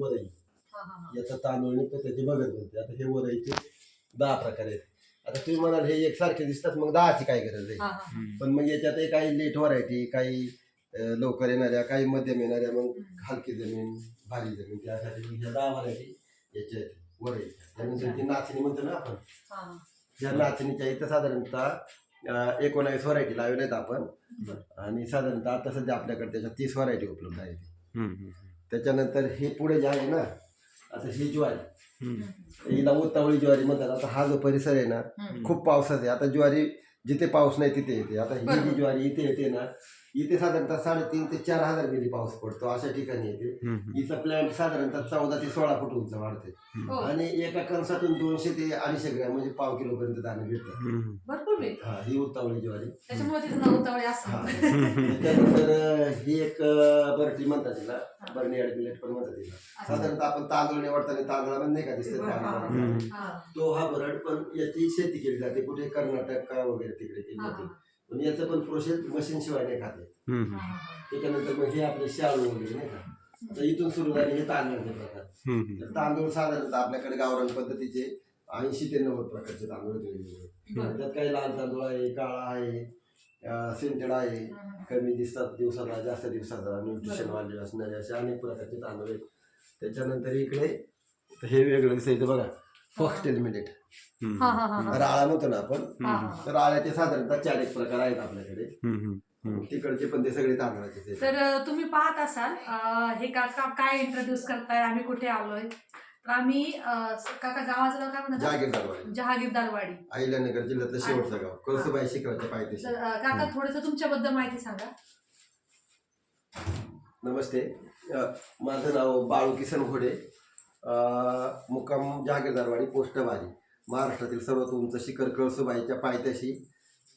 वरई, याचा तांदूळ निघतो त्याची बगत बनते. आता हे वरईचे 10 प्रकार आहेत. आता तुम्ही म्हणाल हे एकसारखे दिसतात, मग 10ची काय गरज आहे. पण मग याच्यात काही लेट व्हरायटी, काही लवकर येणाऱ्या, काही मध्यम येणाऱ्या, मग हलकी जमीन, भारी जमीन, त्यासाठी ह्या 10 व्हरायटी याच्या आहेत वरई. त्यानंतर ती नाचणी म्हणतो ना आपण, ह्या नाचणीच्या इथं साधारणतः 19 व्हरायटी लावल्या आहेत आपण. आणि साधारणतः आता सध्या आपल्याकडे त्याच्या 30 व्हरायटी उपलब्ध आहेत. त्याच्यानंतर हे पुढे जे आहे ना, आता ही ज्वारी, हिला उतावळी ज्वारी म्हणतात. आता हा जो परिसर आहे ना, खूप पावसाचा आहे. आता ज्वारी जिथे पाऊस नाही तिथे येते. आता ही जी ज्वारी इथे येते ना, इथे साधारणतः 3,500 ते 4,000 मिली पाऊस पडतो, अशा ठिकाणी येते. हिचा प्लॅन्ट साधारणतः 14 ते 16 फूट उंच वाढते. आणि एका कणसातून 200 ते 250 ग्रॅम म्हणजे पाव किलो पर्यंत दाणे भेटतात. भरपूर भेटतात. हा, ही उतावळी ज्वारी. त्याच्यामुळे तिथं उतावळी असतात. त्यानंतर ही एक बरटी म्हणतात तिला, बर्नी ॲडमिलेट पण म्हणतात तिला. साधारणतः आपण तांदूळ निवडताना तांदळामध्ये नाही का दिसतात, तो हा भरड. पण याची शेती केली जाते कुठे, कर्नाटक वगैरे तिकडे केली जाते. पण याचं पण प्रोसेस मशीन शिवाय नाही खाते. त्याच्यानंतर मग हे आपले शाळू वगैरे नाही का, तर इथून सुरू झाले हे तांदळाचे प्रकार. तर तांदूळ साधारणतः आपल्याकडे गावरान पद्धतीचे 80 ते 90 प्रकारचे तांदूळ वेगवेगळे. त्यात काही लाल तांदूळ आहे, काळा आहे, सिंटेड आहे, कमी दिवसाचा जास्त दिवसाचा न्यूट्रिशन वाढलेले असणारे असे अनेक प्रकारचे तांदूळ आहेत. त्याच्यानंतर इकडे हे वेगळं दिसायचं बघा, फॉक्सटेल मिलेट, राळा म्हणतो ना आपण. तर राळ्याचे साधारणतः 4 एक प्रकार आहेत आपल्याकडे. तिकडचे पण ते सगळे तांदळाचे. तर तुम्ही पाहत असाल हे काका काय इंट्रोड्यूस करताय, आम्ही कुठे आलोय. तर आम्ही काका गावाचं नाव काय म्हणतात, जहागीरदारवाडी, अहिल्यानगर जिल्ह्यातलं शेवटचं गाव, कळसुबाई शिखराच्या पायथ्याशी. काका थोडंसं तुमच्याबद्दल माहिती सांगा. नमस्ते, माझं नाव बाळू किसन घोडे, मुक्काम जहागीरदारवाडी, पोस्ट बारी. महाराष्ट्रातील सर्वात उंच शिखर कळसुबाईच्या पायथ्याशी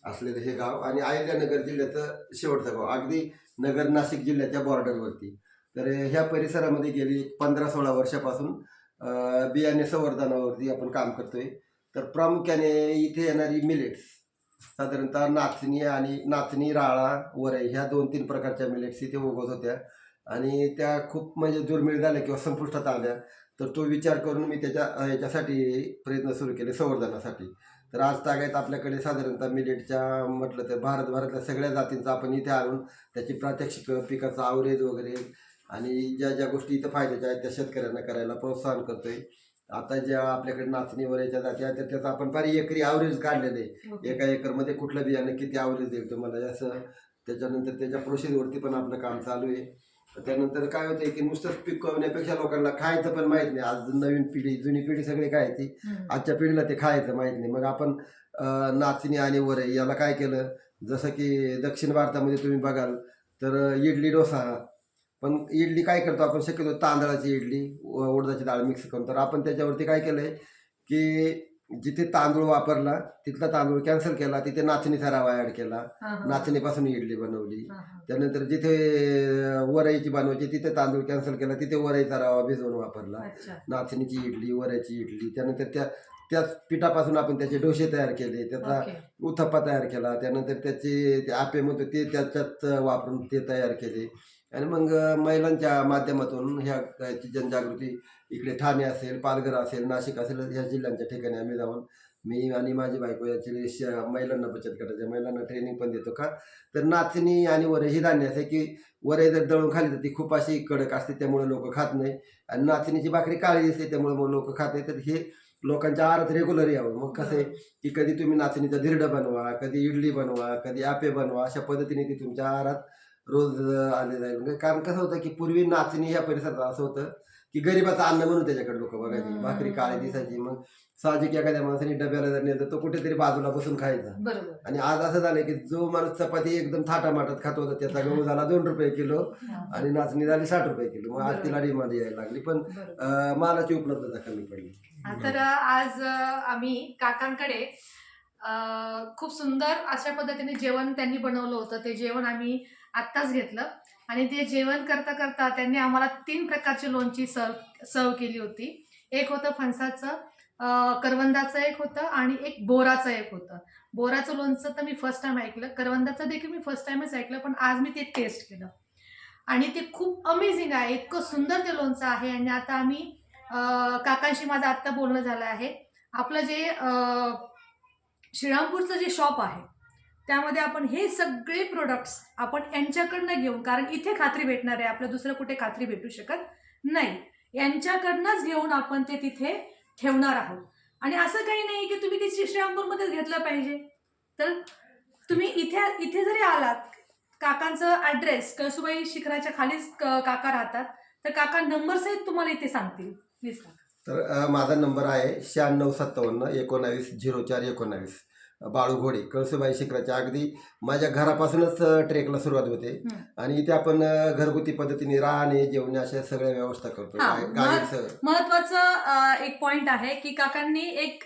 असलेलं हे गाव आणि अहिल्यानगर जिल्ह्याचं शेवटचं गाव, अगदी नगर नाशिक जिल्ह्याच्या बॉर्डरवरती. तर ह्या परिसरामध्ये गेली 15-16 वर्षापासून बियाणे संवर्धनावरती आपण काम करतोय. तर प्रामुख्याने इथे येणारी मिलेट्स साधारणतः नाचणी, राळा, वरई ह्या 2-3 प्रकारच्या मिलेट्स इथे उगवत होत्या. आणि त्या खूप म्हणजे दुर्मिळ झाल्या किंवा संपुष्टात आल्या. तर तो विचार करून मी याच्यासाठी प्रयत्न सुरू केले, संवर्धनासाठी. तर आज तागायत आपल्याकडे साधारणतः मिलेटच्या म्हटलं तर भारतभरातल्या सगळ्या जातींचा आपण इथे आणून त्याची प्रात्यक्षिक, पिकाचा आवरेज वगैरे आणि ज्या ज्या गोष्टी इथं फायद्याच्या आहेत त्या शेतकऱ्यांना करायला प्रोत्साहन करतोय. आता ज्या आपल्याकडे नाचणी वरईच्या जाती आहेत तर त्याचं आपण फार एकरी आवरेज काढलेलं आहे. एका एकरमध्ये कुठलं बियाणं किती आवरेज देईल तुम्हाला असं. त्याच्यानंतर त्याच्या प्रोसेसवरती पण आपलं काम चालू आहे. त्यानंतर काय होतं की नुसतंच पिकवण्यापेक्षा लोकांना खायचं पण माहीत नाही. आज नवीन पिढी, जुनी पिढी सगळी काय ती, आजच्या पिढीला ते खायचं माहीत नाही. मग आपण नाचणी आणि वरई याला काय केलं, जसं की दक्षिण भारतामध्ये तुम्ही बघाल तर इडली, डोसा. पण इडली काय करतो आपण शक्यतो तांदळाची इडली, उडदाची डाळ मिक्स करून. तर आपण त्याच्यावरती काय केलं आहे की जिथे तांदूळ वापरला तिथला तांदूळ कॅन्सल केला, तिथे नाचणीचा रवा ॲड केला, नाचणीपासून इडली बनवली. त्यानंतर जिथे वरईची बनवायची तिथे तांदूळ कॅन्सल केला, तिथे वरईचा रवा भिजवून वापरला, नाचणीची इडली, वरईची इडली. त्यानंतर त्याच पिठापासून आपण त्याचे डोसे तयार केले, त्याचा उत्तप्पा तयार केला. त्यानंतर त्याचे आपे म्हणतो ते त्याच्यात वापरून ते तयार केले. आणि मग महिलांच्या माध्यमातून ह्याची जनजागृती इकडे ठाणे असेल, पालघर असेल, नाशिक असेल, ह्या जिल्ह्यांच्या ठिकाणी आम्ही जाऊन मी आणि माझी बायको याची महिलांना बचत गटाच्या महिलांना ट्रेनिंग पण देतो. का तर नाचणी आणि वरई ही धान्य असं की वरई जर दळून खाली तर ती खूप अशी कडक असते, त्यामुळे लोक खात नाही. आणि नाचणीची भाकरी काळी असते, त्यामुळे मग लोक खात नाही. तर हे लोकांच्या आहारात रेग्युलर यावं. मग कसं आहे की कधी तुम्ही नाचणीचा धिरडं बनवा, कधी इडली बनवा, कधी आपे बनवा, अशा पद्धतीने ती तुमच्या आहारात रोज आले जाईल. कारण कसं होतं की पूर्वी नाचणी ह्या परिसरात असं होतं की गरिबाचं अन्न म्हणून त्याच्याकडे लोक बघायचे, भाकरी काळी दिसायची. मग साहजिक एखाद्या माणसाने डब्याला जर नेलं तर तो कुठेतरी बाजूला बसून खायचा. आणि आज असं झालं की जो माणूस चपाती एकदम थाटामाटात खात होता त्याचा गहू झाला 2 रुपये किलो आणि नाचणी झाली 60 रुपये किलो. मग आज तिला डिमांड यायला लागली, पण मालाची उपलब्धता कमी पडली. तर आज आम्ही काकांकडे खूप सुंदर अशा पद्धतीने जेवण त्यांनी बनवलं होतं. ते जेवण आम्ही आत्ताच घेतलं आणि ते जेवण करता करता त्यांनी आम्हाला 3 प्रकारची लोणची सर्व केली होती. एक होतं फणसाचं, करवंदाचं एक होतं आणि एक बोराचं एक होतं. बोराचं लोणचं तर मी फर्स्ट टाइम ऐकलं, करवंदाचं देखील मी फर्स्ट टाइमच ऐकलं, पण आज मी ते टेस्ट केलं. आणि ते खूप अमेझिंग आहे. इतकं सुंदर ते लोणचं आहे. आणि आता आम्ही काकांशी माझं आत्ता बोलणं झालं आहे. आपलं जे श्रीरामपूरचं जे शॉप आहे त्यामध्ये आपण हे सगळे प्रोडक्ट्स आपण यांच्याकडनं घेऊन, कारण इथे खात्री भेटणार आहे, आपलं दुसरं कुठे खात्री भेटू शकत नाही, यांच्याकडनंच घेऊन आपण ते तिथे ठेवणार आहोत. आणि असं काही नाही की तुम्ही ते श्रीरामपूरमध्येच घेतलं पाहिजे. तर तुम्ही इथे जरी आलात, काकांचं ॲड्रेस कळसुबाई शिखराच्या खालीच काका राहतात, तर काका नंबर सहित तुम्हाला इथे सांगतील. प्लीज काका. तर माझा नंबर आहे 965719 बाळू घोडे, कळसुबाई शिखराच्या अगदी माझ्या घरापासूनच ट्रेकला सुरुवात होते. आणि इथे आपण घरगुती पद्धतीने राहणे, जेवणे अशा सगळ्या व्यवस्था करतो. हा, गाईचं महत्वाचं एक पॉइंट आहे की काकांनी एक